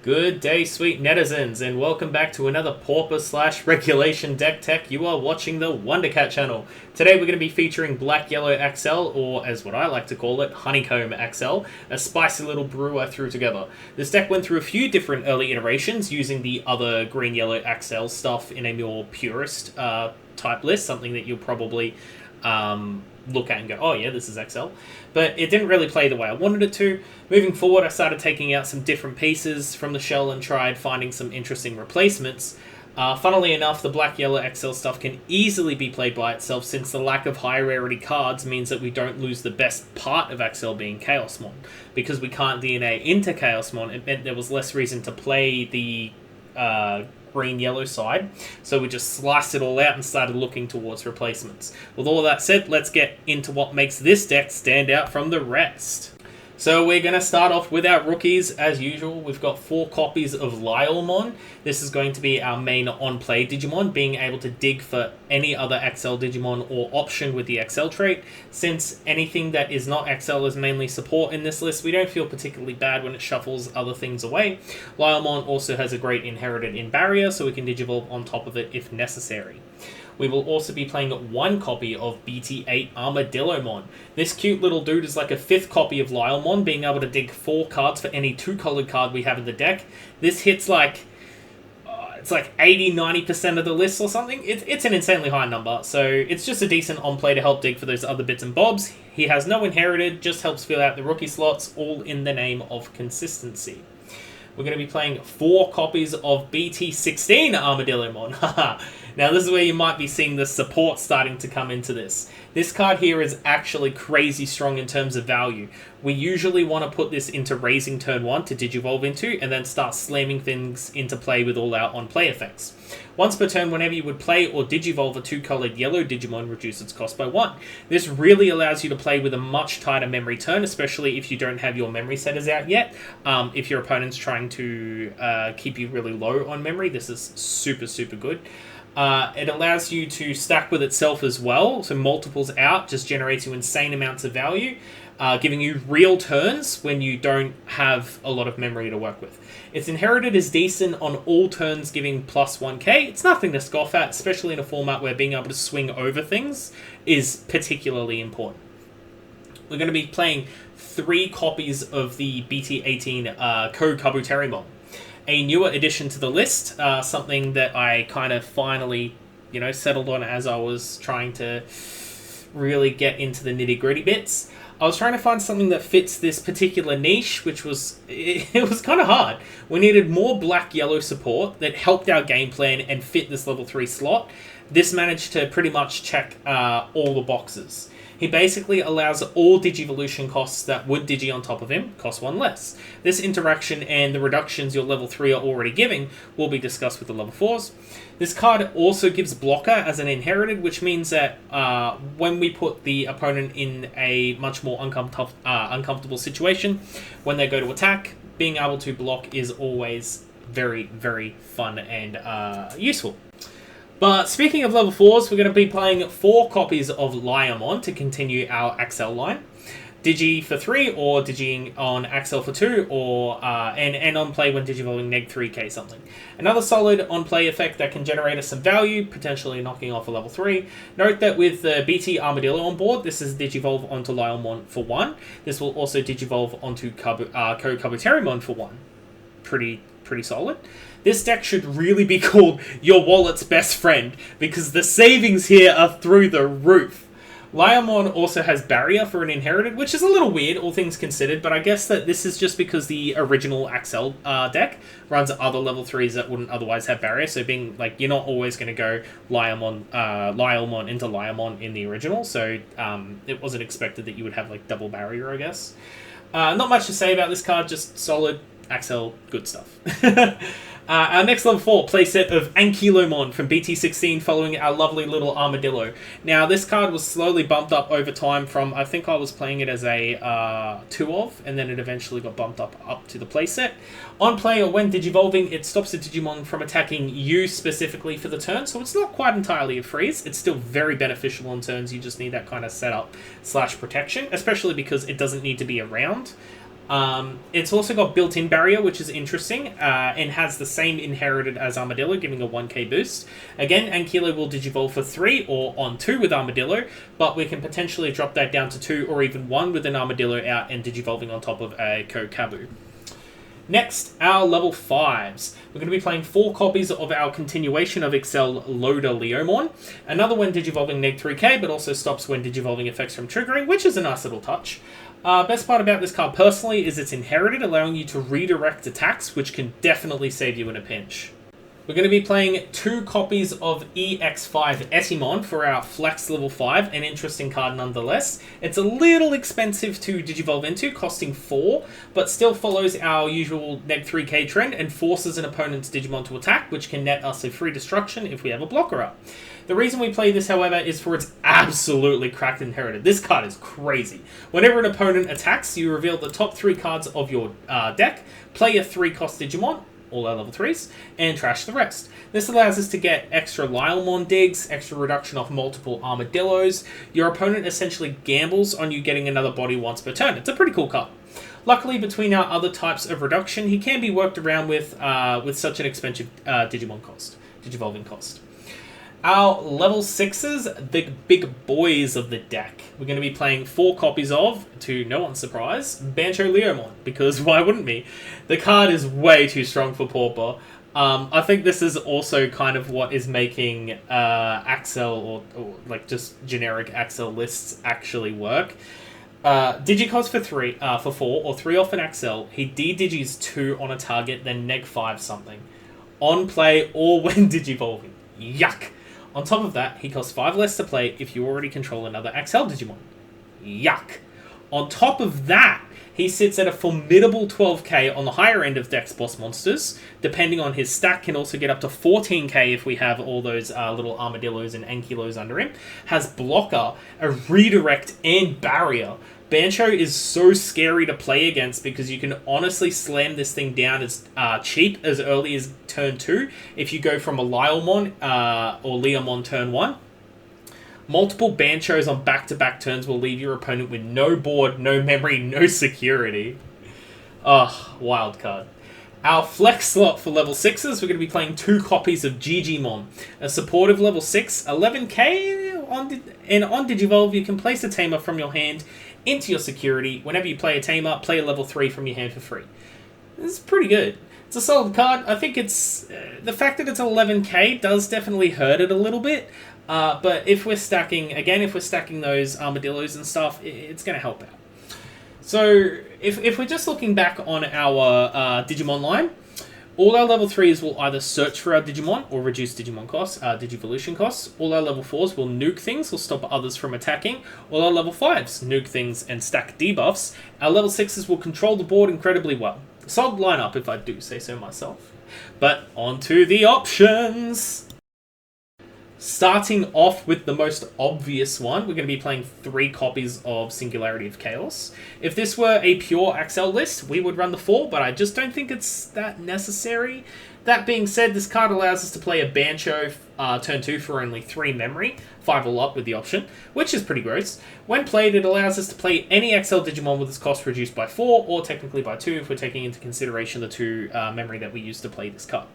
Good day, sweet netizens, and welcome back to another Pauper / Regulation Deck Tech. You are watching the Wondercat channel. Today we're going to be featuring Black Yellow Accel, or as what I like to call it, Honeycomb Accel, a spicy little brew I threw together. This deck went through a few different early iterations using the other green yellow Accel stuff in a more purist type list, something that you'll probably look at and go, oh yeah, this is Accel. But it didn't really play the way I wanted it to. Moving forward, I started taking out some different pieces from the shell and tried finding some interesting replacements. Funnily enough, the black-yellow Accel stuff can easily be played by itself since the lack of high rarity cards means that we don't lose the best part of Accel being Chaosmon. Because we can't DNA into Chaosmon, it meant there was less reason to play the green-yellow side, so we just sliced it all out and started looking towards replacements. With all of that said, let's get into what makes this deck stand out from the rest. So we're going to start off with our rookies as usual. We've got 4 copies of Lylemon. This is going to be our main on-play Digimon, being able to dig for any other Accel Digimon or option with the Accel trait. Since anything that is not Accel is mainly support in this list, we don't feel particularly bad when it shuffles other things away. Lylemon also has a great inherited in barrier, so we can Digivolve on top of it if necessary. We will also be playing 1 copy of BT8 Armadillomon. This cute little dude is like a 5th copy of Lylemon, being able to dig 4 cards for any 2-colored card we have in the deck. This hits like, it's like 80-90% of the list or something. It's an insanely high number, so it's just a decent on-play to help dig for those other bits and bobs. He has no inherited, just helps fill out the rookie slots, all in the name of consistency. We're going to be playing 4 copies of BT16 Armadillomon. Now this is where you might be seeing the support starting to come into this. This card here is actually crazy strong in terms of value. We usually want to put this into raising turn 1 to Digivolve into, and then start slamming things into play with all our on-play effects. Once per turn, whenever you would play or Digivolve a 2-colored yellow Digimon, reduce its cost by 1. This really allows you to play with a much tighter memory turn, especially if you don't have your memory setters out yet. If your opponent's trying to keep you really low on memory, this is super, super good. It allows you to stack with itself as well, so multiples out just generates you insane amounts of value, giving you real turns when you don't have a lot of memory to work with. Its inherited is decent on all turns, giving plus 1k. It's nothing to scoff at, especially in a format where being able to swing over things is particularly important. We're going to be playing 3 copies of the BT18 Kabuterimon. A newer addition to the list, something that I kind of finally, settled on as I was trying to really get into the nitty-gritty bits. I was trying to find something that fits this particular niche, which was, it was kind of hard. We needed more black-yellow support that helped our game plan and fit this level 3 slot. This managed to pretty much check all the boxes. He basically allows all Digivolution costs that would Digi on top of him cost 1 less. This interaction and the reductions your level 3 are already giving will be discussed with the level 4s. This card also gives blocker as an inherited, which means that when we put the opponent in a much more uncomfortable situation, when they go to attack, being able to block is always very, very fun and useful. But speaking of level 4s, we're going to be playing 4 copies of Lylemon to continue our Accel line. Digi for 3, or Digiing on Accel for 2, or and on play when Digivolving neg 3k something. Another solid on-play effect that can generate us some value, potentially knocking off a level 3. Note that with the BT Armadillo on board, this is Digivolve onto Lylemon for 1. This will also Digivolve onto Kabuterimon for 1. Pretty solid. This deck should really be called your wallet's best friend, because the savings here are through the roof. Lylemon also has barrier for an inherited, which is a little weird, all things considered, but I guess that this is just because the original Accel deck runs other level 3s that wouldn't otherwise have barrier, so being like, you're not always going to go Lylemon into Lylemon in the original, so it wasn't expected that you would have like double barrier, I guess. Not much to say about this card, just solid Accel, good stuff. Our next level 4 playset of Ankylomon from BT16 following our lovely little Armadillo. Now this card was slowly bumped up over time from, I think I was playing it as a 2 of, and then it eventually got bumped up to the playset. On play or when Digivolving, it stops the Digimon from attacking you specifically for the turn, so it's not quite entirely a freeze. It's still very beneficial on turns, you just need that kind of setup / protection, especially because it doesn't need to be around. It's also got built-in barrier, which is interesting, and has the same inherited as Armadillo, giving a 1k boost. Again, Ankylo will digivolve for 3 or on 2 with Armadillo, but we can potentially drop that down to 2 or even 1 with an Armadillo out and digivolving on top of a Kokabu. Next, our level 5s. We're going to be playing 4 copies of our continuation of Accel Loader Leomon. Another one digivolving neg 3k, but also stops when digivolving effects from triggering, which is a nice little touch. Best part about this card personally is it's inherited, allowing you to redirect attacks, which can definitely save you in a pinch. We're going to be playing 2 copies of EX5 Etimon for our Flex level 5, an interesting card nonetheless. It's a little expensive to digivolve into, costing 4, but still follows our usual neg 3k trend and forces an opponent's Digimon to attack, which can net us a free destruction if we have a blocker up. The reason we play this, however, is for its absolutely cracked inherited. This card is crazy. Whenever an opponent attacks, you reveal the top 3 cards of your deck, play a 3-cost Digimon, all our level 3s, and trash the rest. This allows us to get extra Lylemon digs, extra reduction off multiple Armadillos. Your opponent essentially gambles on you getting another body once per turn. It's a pretty cool card. Luckily, between our other types of reduction, he can be worked around with such an expensive digivolving cost. Our level 6s, the big boys of the deck. We're going to be playing 4 copies of, to no one's surprise, Bancho Leomon, because why wouldn't we? The card is way too strong for Pauper. I think this is also kind of what is making Accel or like just generic Accel lists actually work. Digicost for 4 or 3 off an Accel. He D-digis 2 on a target, then neg 5 something. On play or when digivolving. Yuck! On top of that, he costs 5 less to play if you already control another Accel Digimon. Yuck! On top of that, he sits at a formidable 12k on the higher end of Dex boss monsters. Depending on his stack, can also get up to 14k if we have all those little Armadillos and Ankylos under him. Has blocker, a redirect, and barrier. Bancho is so scary to play against because you can honestly slam this thing down as cheap as early as turn 2 if you go from a Lylemon or Leomon turn 1. Multiple Banchos on back-to-back turns will leave your opponent with no board, no memory, no security. Ugh, wild card. Our flex slot for level 6s, we're going to be playing 2 copies of DIGIMON. A supportive level 6, 11k, on Digivolve, you can place a tamer from your hand into your security. Whenever you play a tamer, play a level 3 from your hand for free. This is pretty good. It's a solid card. I think it's... the fact that it's 11k does definitely hurt it a little bit. But if we're stacking... Again, if we're stacking those Armadillos and stuff, it's going to help out. So, if we're just looking back on our Digimon line, all our level 3s will either search for our Digimon or reduce Digimon costs, Digivolution costs. All our level 4s will nuke things or stop others from attacking. All our level 5s nuke things and stack debuffs. Our level 6s will control the board incredibly well. Solid lineup, if I do say so myself. But on to the options! Starting off with the most obvious one, we're going to be playing 3 copies of Singularity of Chaos. If this were a pure Accel list, we would run the 4, but I just don't think it's that necessary. That being said, this card allows us to play a Bancho turn 2 for only 3 memory, 5 all up with the option, which is pretty gross. When played, it allows us to play any Accel Digimon with its cost reduced by 4, or technically by 2 if we're taking into consideration the 2 memory that we use to play this card.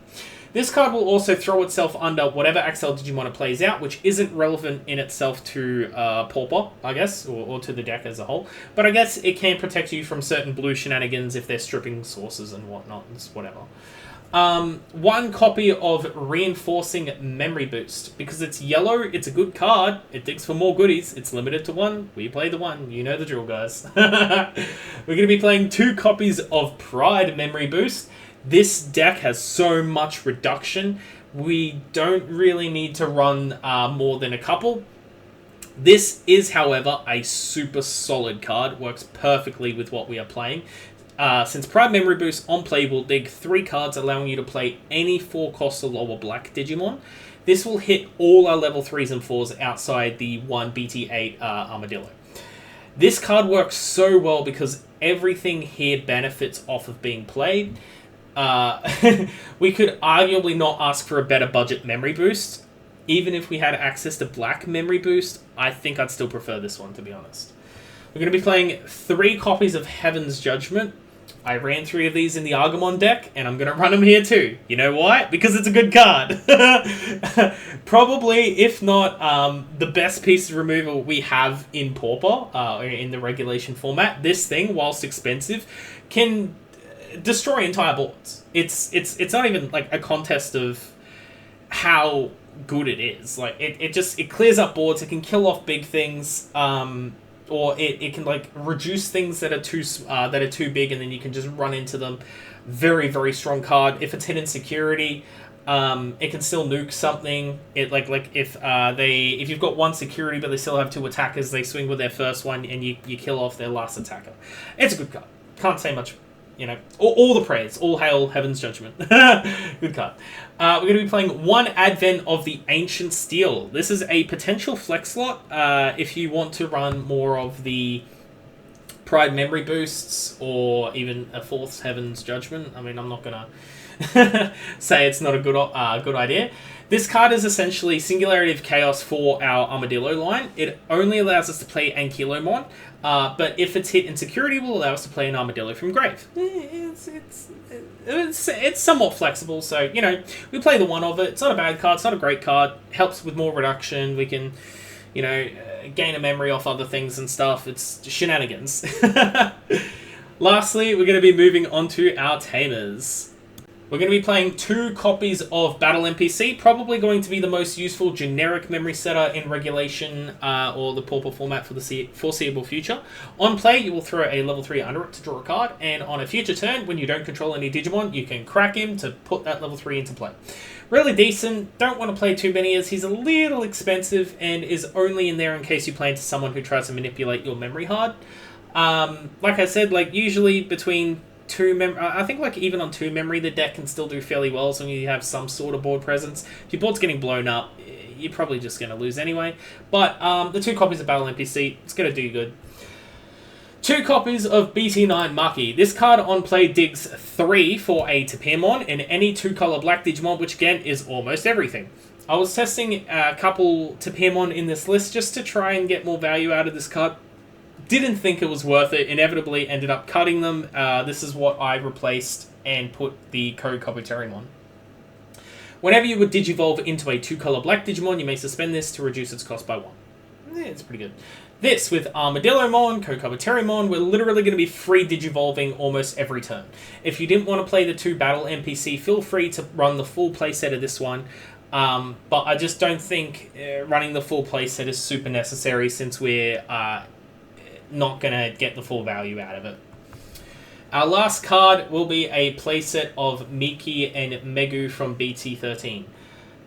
This card will also throw itself under whatever Accel Digimon it plays out, which isn't relevant in itself to Pauper, I guess, or to the deck as a whole. But I guess it can protect you from certain blue shenanigans if they're stripping sources and whatnot, and whatever. 1 copy of Reinforcing Memory Boost. Because it's yellow, it's a good card. It digs for more goodies. It's limited to 1. We play the 1. You know the drill, guys. We're going to be playing 2 copies of Pride Memory Boost. This deck has so much reduction, we don't really need to run more than a couple. This is, however, a super solid card. Works perfectly with what we are playing. Since Pride Memory Boost on play will dig 3 cards, allowing you to play any 4 cost or lower black Digimon. This will hit all our level 3s and 4s outside the 1 BT8 Armadillo. This card works so well because everything here benefits off of being played. We could arguably not ask for a better budget memory boost. Even if we had access to black memory boost, I think I'd still prefer this one, to be honest. We're going to be playing 3 copies of Heaven's Judgment. I ran 3 of these in the DIGIMON deck, and I'm going to run them here too. You know why? Because it's a good card. Probably, if not the best piece of removal we have in Pauper, in the regulation format. This thing, whilst expensive, can destroy entire boards. It's not even like a contest of how good it is. Like it clears up boards. It can kill off big things. Or it can like reduce things that are too big, and then you can just run into them. Very, very strong card. If it's hidden security, it can still nuke something. It like if you've got 1 security but they still have 2 attackers, they swing with their first one and you kill off their last attacker. It's a good card. Can't say much. You know, all the praise. All hail Heaven's Judgment. Good card. We're going to be playing 1 Advent of the Ancient Steel. This is a potential flex slot if you want to run more of the Pride Memory Boosts or even a 4th Heaven's Judgment. I mean, I'm not going to say it's not a good idea. This card is essentially Singularity of Chaos for our Armadillo line. It only allows us to play Ankylomon, but if it's hit in security, it will allow us to play an Armadillo from Grave. It's somewhat flexible, so, you know, we play the 1 of it. It's not a bad card, it's not a great card. Helps with more reduction. We can, you know, gain a memory off other things and stuff. It's shenanigans. Lastly, we're going to be moving on to our Tamers. We're going to be playing 2 copies of Battle NPC, probably going to be the most useful generic memory setter in Regulation or the Pauper format for the foreseeable future. On play, you will throw a level 3 under it to draw a card, and on a future turn, when you don't control any Digimon, you can crack him to put that level 3 into play. Really decent, don't want to play too many as he's a little expensive and is only in there in case you play into someone who tries to manipulate your memory hard. Like I said, like usually between 2 I think like even on 2 memory the deck can still do fairly well, so you have some sort of board presence. If your board's getting blown up, you're probably just going to lose anyway. But the 2 copies of Battle NPC, it's going to do good. 2 copies of BT9 Maki. This card on play digs 3 for a Tapirmon and any 2-color black Digimon, which again is almost everything. I was testing a couple Tapirmon in this list just to try and get more value out of this card. Didn't think it was worth it. Inevitably ended up cutting them. This is what I replaced and put the Code Kabuterimon. Whenever you would Digivolve into a 2-color black Digimon, you may suspend this to reduce its cost by 1. Yeah, it's pretty good. This, with Armadillomon, Code Kabuterimon, we're literally going to be free Digivolving almost every turn. If you didn't want to play the 2 Battle NPC, feel free to run the full playset of this one. But I just don't think running the full playset is super necessary since we're not going to get the full value out of it. Our last card will be a playset of Miki and Megu from BT13.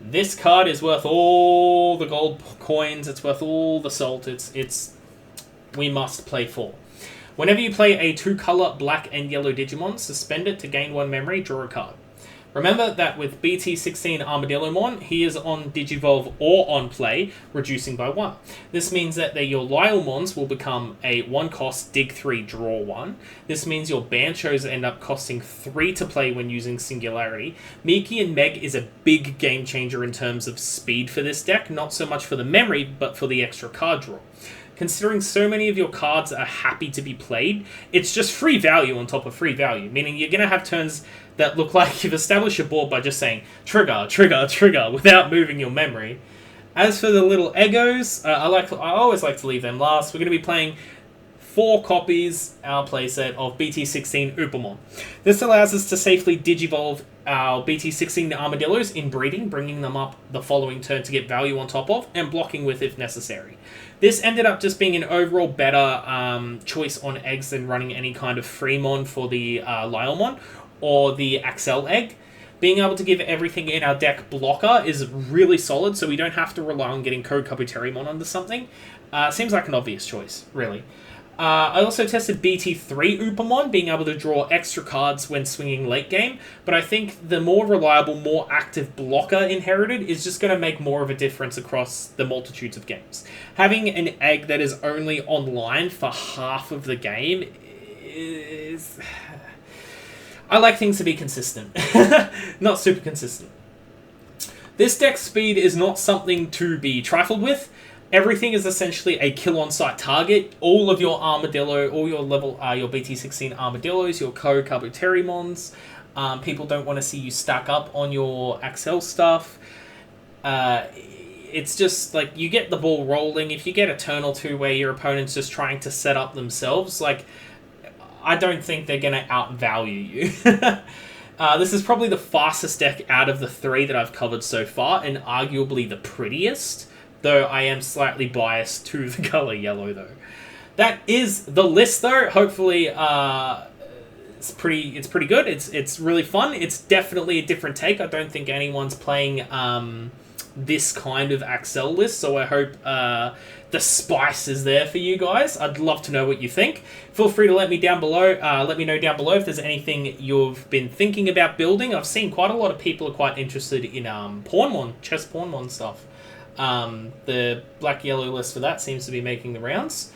This card is worth all the gold coins, it's worth all the salt, we must play 4. Whenever you play a 2-color black and yellow Digimon, suspend it to gain 1 memory, draw a card. Remember that with BT16 Armadillomon, he is on Digivolve or on play, reducing by 1. This means that your Lylemons will become a 1-cost dig 3, draw 1. This means your Banchos end up costing 3 to play when using Singularity. Miki and Meg is a big game changer in terms of speed for this deck, not so much for the memory, but for the extra card draw. Considering so many of your cards are happy to be played, it's just free value on top of free value, meaning you're going to have turns that look like you've established your board by just saying trigger, trigger, trigger without moving your memory. As for the little Egos, I always like to leave them last. We're going to be playing 4 copies, our playset, of BT16 Upamon. This allows us to safely Digivolve our BT16 Armadillos in breeding, bringing them up the following turn to get value on top of, and blocking with if necessary. This ended up just being an overall better choice on eggs than running any kind of Freemon for the Lylemon or the Accel egg. Being able to give everything in our deck blocker is really solid, so we don't have to rely on getting Code Kabuterimon onto something. Seems like an obvious choice, really. I also tested BT3 Upamon, being able to draw extra cards when swinging late game, but I think the more reliable, more active blocker inherited is just going to make more of a difference across the multitudes of games. Having an egg that is only online for half of the game is... I like things to be consistent, not super consistent. This deck speed is not something to be trifled with. everything is essentially a kill on sight target. All of your armadillo, all your level, your BT16 armadillos, your Kabuterimons. People don't want to see you stack up on your Accel stuff. It's just like you get the ball rolling. If you get a turn or two where your opponent's just trying to set up themselves, like, I don't think they're going to outvalue you. This is probably the fastest deck out of the 3 that I've covered so far, and arguably the prettiest, though I am slightly biased to the color yellow, though. That is the list, though. Hopefully, it's pretty good. It's really fun. It's definitely a different take. I don't think anyone's playing this kind of Accel list, so I hope the spice is there for you guys. I'd love to know what you think. Feel free to let me down below. Let me know down below if there's anything you've been thinking about building. I've seen quite a lot of people are quite interested in Pawnmon, chess Pawnmon stuff. The black-yellow list for that seems to be making the rounds.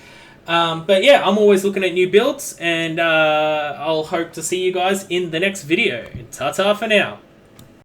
But yeah, I'm always looking at new builds, and I'll hope to see you guys in the next video. Ta-ta for now.